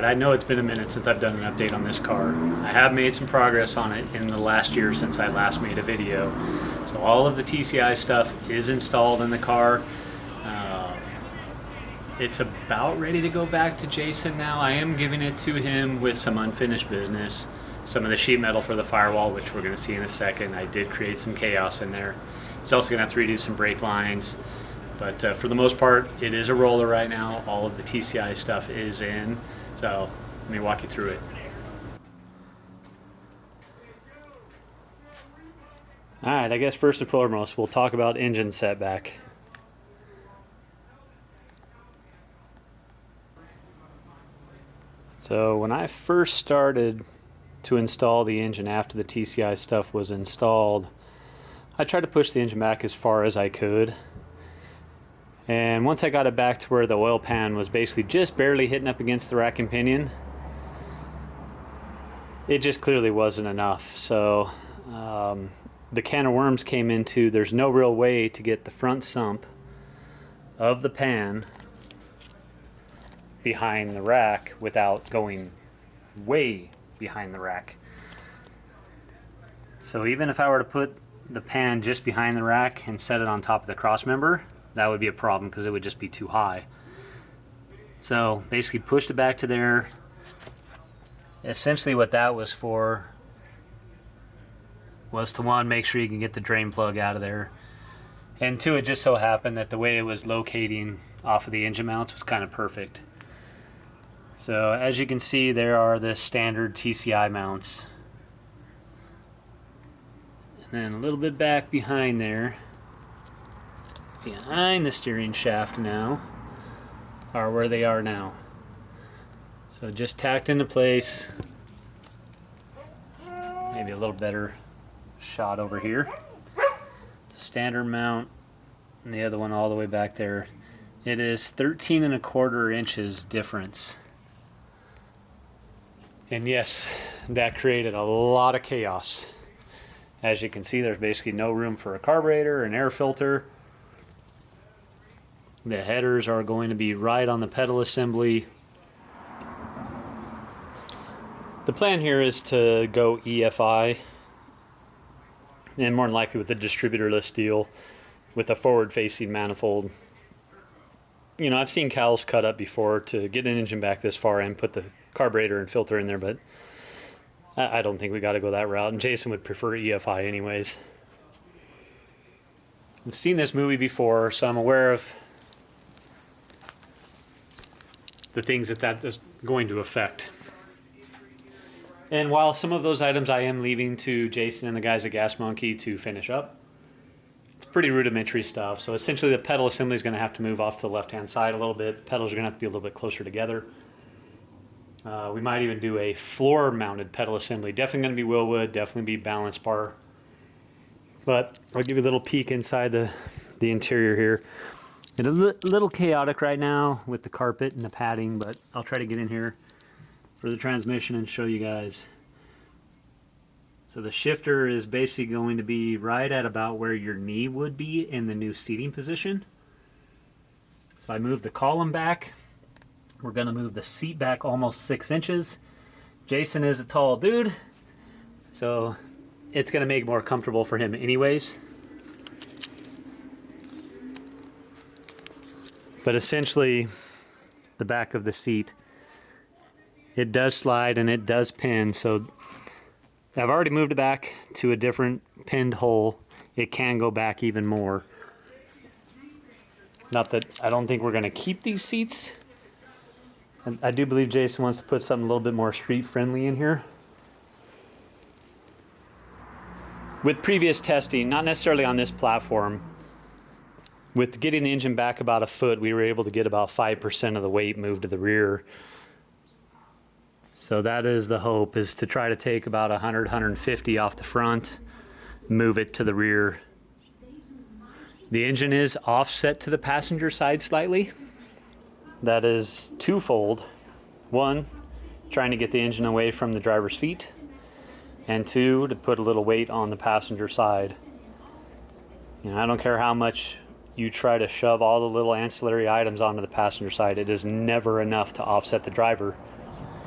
Alright, I know it's been a minute since I've done an update on this car. I have made some progress on it in the last year since I last made a video. So all of the TCI stuff is installed in the car. It's about ready to go back to Jason now. I am giving it to him with some unfinished business. Some of the sheet metal for the firewall, which we're going to see in a second. I did create some chaos in there. He's also going to have to redo some brake lines. But for the most part, it is a roller right now. All of the TCI stuff is in. So let me walk you through it. Alright, I guess first and foremost, we'll talk about engine setback. So when I first started to install the engine after the TCI stuff was installed, I tried to push the engine back as far as I could. And once I got it back to where the oil pan was basically just barely hitting up against the rack and pinion, it just clearly wasn't enough. So the can of worms came into, there's no real way to get the front sump of the pan behind the rack without going way behind the rack. So even if I were to put the pan just behind the rack and set it on top of the cross member, that would be a problem because it would just be too high. So basically pushed it back to there. Essentially what that was for was to, one, make sure you can get the drain plug out of there, and two, it just so happened that the way it was locating off of the engine mounts was kind of perfect. So as you can see, there are the standard TCI mounts. And then a little bit back behind there, behind the steering shaft now, are where they are now. So just tacked into place. Maybe a little better shot over here. Standard mount, and the other one all the way back there. It is 13¼ inches difference. And yes, that created a lot of chaos. As you can see, there's basically no room for a carburetor, an air filter. The headers are going to be right on the pedal assembly. The plan here is to go EFI, and more than likely with a distributorless deal with a forward-facing manifold. You know, I've seen cowls cut up before to get an engine back this far and put the carburetor and filter in there, but I don't think we got to go that route, and Jason would prefer EFI anyways. I've seen this movie before, so I'm aware of the things that is going to affect. And while some of those items I am leaving to Jason and the guys at Gas Monkey to finish up, it's pretty rudimentary stuff. So essentially the pedal assembly is going to have to move off to the left-hand side a little bit. Pedals are going to have to be a little bit closer together. We might even do a floor-mounted pedal assembly. Definitely going to be Willwood, definitely be balance bar. But I'll give you a little peek inside the interior here. It's a little chaotic right now with the carpet and the padding, but I'll try to get in here for the transmission and show you guys. So the shifter is basically going to be right at about where your knee would be in the new seating position. So I moved the column back. We're going to move the seat back almost 6 inches. Jason is a tall dude, so it's going to make it more comfortable for him anyways. But essentially, the back of the seat, it does slide and it does pin. So I've already moved it back to a different pinned hole. It can go back even more. Not that I don't think we're going to keep these seats. And I do believe Jason wants to put something a little bit more street friendly in here. With previous testing, not necessarily on this platform, with getting the engine back about a foot, we were able to get about 5% of the weight moved to the rear. So that is the hope, is to try to take about 100, 150 off the front, move it to the rear. The engine is offset to the passenger side slightly. That is twofold. One, trying to get the engine away from the driver's feet, and two, to put a little weight on the passenger side. You know, I don't care how much you try to shove all the little ancillary items onto the passenger side, it is never enough to offset the driver.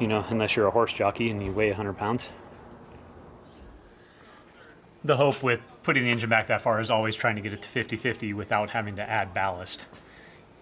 you know, unless you're a horse jockey and you weigh 100 pounds. The hope with putting the engine back that far is always trying to get it to 50-50 without having to add ballast.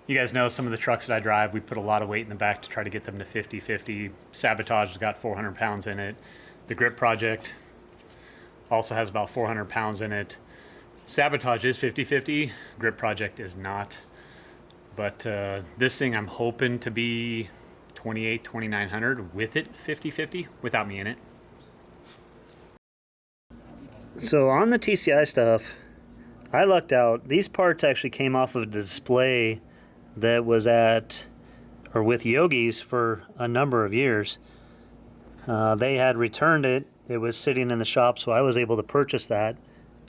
You guys know some of the trucks that I drive, we put a lot of weight in the back to try to get them to 50-50. Sabotage has got 400 pounds in it. The Grip Project also has about 400 pounds in it. Sabotage is 50-50, Grip Project is not. But this thing I'm hoping to be 28,000-2900 with it 50-50 without me in it. So on the TCI stuff, I lucked out. These parts actually came off of a display that was at or with Yogi's for a number of years. They had returned it. It was sitting in the shop, so I was able to purchase that,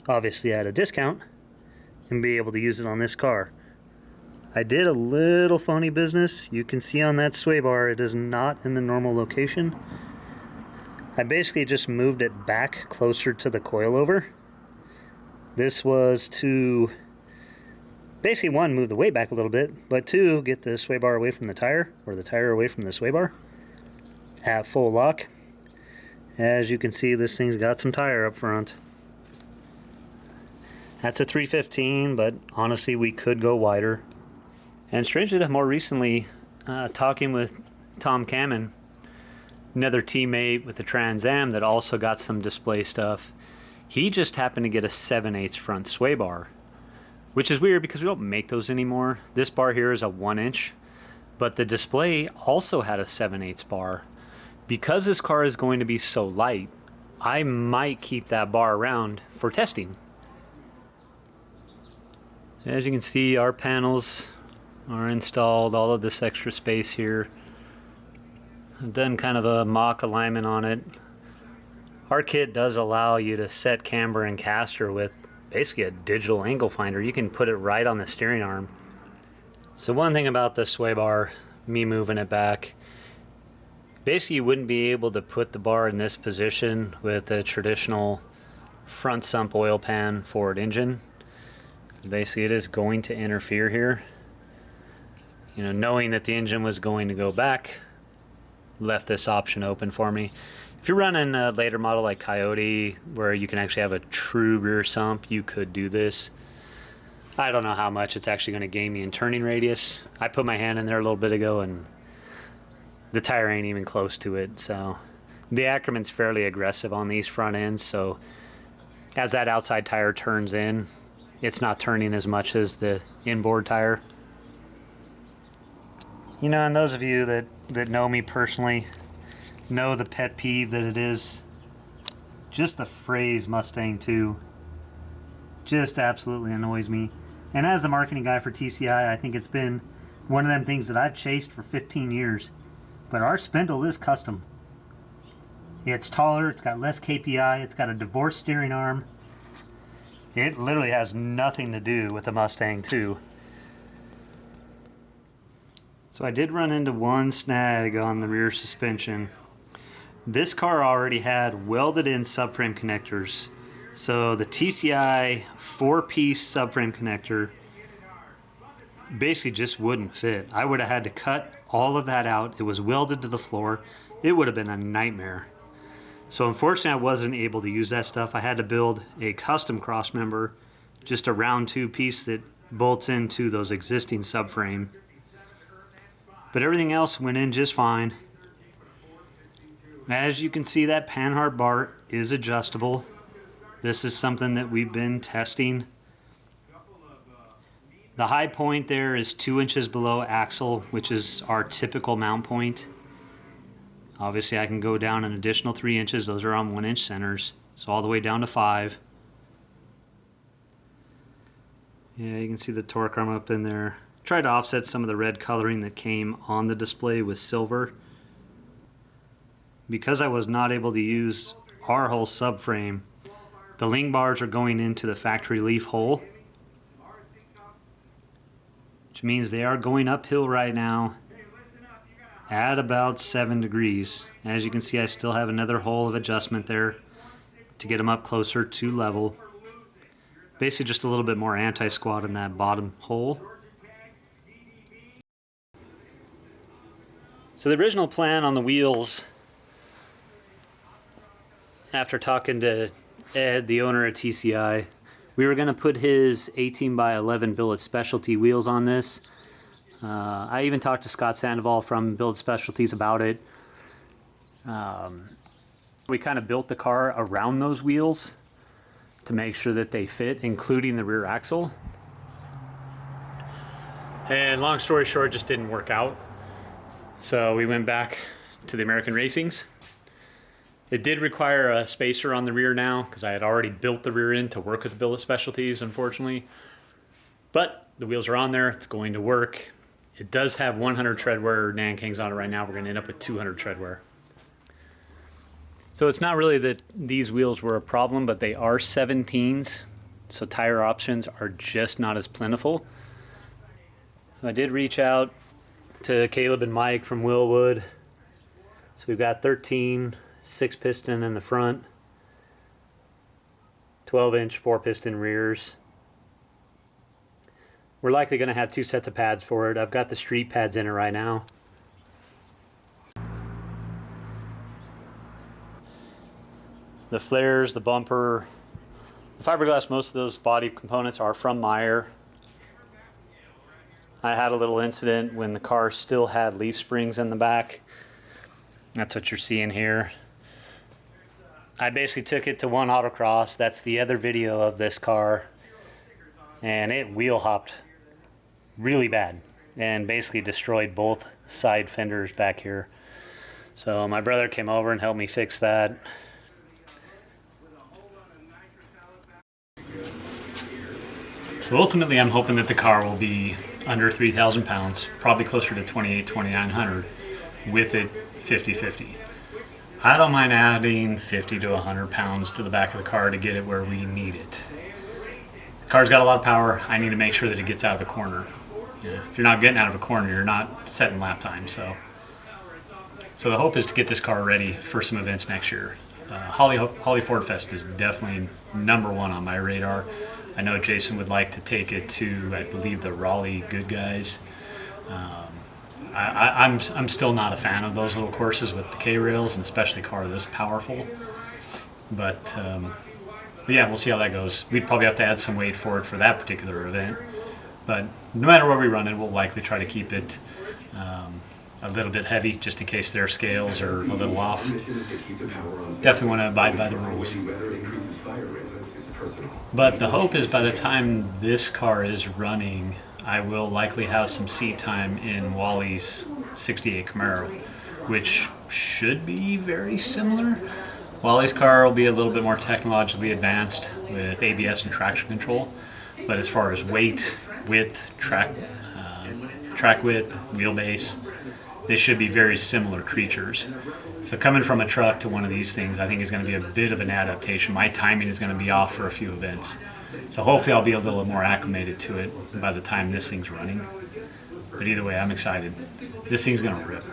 obviously at a discount, and be able to use it on this car. I did a little funny business. You can see on that sway bar, it is not in the normal location. I basically just moved it back closer to the coilover. This was to basically, one, move the weight back a little bit, but two, get the sway bar away from the tire, or the tire away from the sway bar at full lock. As you can see, this thing's got some tire up front. That's a 315, but honestly, we could go wider. And strangely enough, more recently, talking with Tom Kamen, another teammate with the Trans Am that also got some display stuff, he just happened to get a 7/8 front sway bar, which is weird because we don't make those anymore. This bar here is a 1-inch, but the display also had a 7/8 bar. Because this car is going to be so light, I might keep that bar around for testing. As you can see, our panels are installed, all of this extra space here. I've done kind of a mock alignment on it. Our kit does allow you to set camber and caster with basically a digital angle finder. You can put it right on the steering arm. So one thing about the sway bar, me moving it back, basically you wouldn't be able to put the bar in this position with a traditional front sump oil pan Ford engine. Basically it is going to interfere here. You know, knowing that the engine was going to go back, left this option open for me. If you're running a later model like Coyote, where you can actually have a true rear sump, you could do this. I don't know how much it's actually going to gain me in turning radius. I put my hand in there a little bit ago and the tire ain't even close to it. So the Ackerman's fairly aggressive on these front ends, so as that outside tire turns in, it's not turning as much as the inboard tire. You know, and those of you that know me personally know the pet peeve that it is. Just the phrase Mustang 2 just absolutely annoys me. And as the marketing guy for TCI, I think it's been one of them things that I've chased for 15 years. But our spindle is custom. It's taller, it's got less KPI, it's got a divorced steering arm. It literally has nothing to do with the Mustang 2. So I did run into one snag on the rear suspension. This car already had welded in subframe connectors. So the TCI 4-piece subframe connector basically just wouldn't fit. I would have had to cut all of that out. It was welded to the floor. It would have been a nightmare. So unfortunately I wasn't able to use that stuff. I had to build a custom cross member, just a round 2 piece that bolts into those existing subframe. But everything else went in just fine. As you can see, that Panhard bar is adjustable. This is something that we've been testing. The high point there is 2 inches below axle, which is our typical mount point. Obviously I can go down an additional 3 inches. Those are on 1-inch centers, so all the way down to 5. Yeah, you can see the torque arm up in there. Tried to offset some of the red coloring that came on the display with silver. Because I was not able to use our whole subframe, the ling bars are going into the factory leaf hole, which means they are going uphill right now at about 7 degrees. As you can see, I still have another hole of adjustment there to get them up closer to level. Basically just a little bit more anti-squat in that bottom hole. So the original plan on the wheels, after talking to Ed, the owner of TCI, we were going to put his 18 by 11 billet specialty wheels on this. I even talked to Scott Sandoval from Billet Specialties about it. We kind of built the car around those wheels to make sure that they fit, including the rear axle. And long story short, it just didn't work out. So we went back to the American Racings. It did require a spacer on the rear now, because I had already built the rear end to work with the Billet Specialties, unfortunately. But the wheels are on there, it's going to work. It does have 100 treadwear Nankings on it right now. We're going to end up with 200 treadwear. So it's not really that these wheels were a problem, but they are 17s, so tire options are just not as plentiful. So I did reach out to Caleb and Mike from Willwood. So we've got 13 6-piston in the front, 12-inch 4-piston rears. We're likely going to have 2 sets of pads for it. I've got the street pads in it right now. The flares, the bumper, the fiberglass, most of those body components are from Meyer. I had a little incident when the car still had leaf springs in the back. That's what you're seeing here. I basically took it to one autocross. That's the other video of this car. And it wheel hopped really bad and basically destroyed both side fenders back here. So my brother came over and helped me fix that. So ultimately I'm hoping that the car will be under 3,000 pounds, probably closer to 2,900 with it 50-50. I don't mind adding 50 to 100 pounds to the back of the car to get it where we need it. The car's got a lot of power. I need to make sure that it gets out of the corner. If you're not getting out of a corner, you're not setting lap time. So the hope is to get this car ready for some events next year. Holley Ford Fest is definitely #1 on my radar. I know Jason would like to take it to, I believe, the Raleigh Good Guys. I'm still not a fan of those little courses with the K-rails, and especially a car this powerful. But yeah, we'll see how that goes. We'd probably have to add some weight for it for that particular event. But no matter where we run it, we'll likely try to keep it a little bit heavy, just in case their scales are a little off. Definitely want to abide by the rules. But the hope is by the time this car is running, I will likely have some seat time in Wally's 68 Camaro, which should be very similar. Wally's car will be a little bit more technologically advanced with ABS and traction control, but as far as weight, width, track width, wheelbase, they should be very similar creatures. So coming from a truck to one of these things, I think is going to be a bit of an adaptation. My timing is going to be off for a few events. So hopefully I'll be a little more acclimated to it by the time this thing's running. But either way, I'm excited. This thing's going to rip.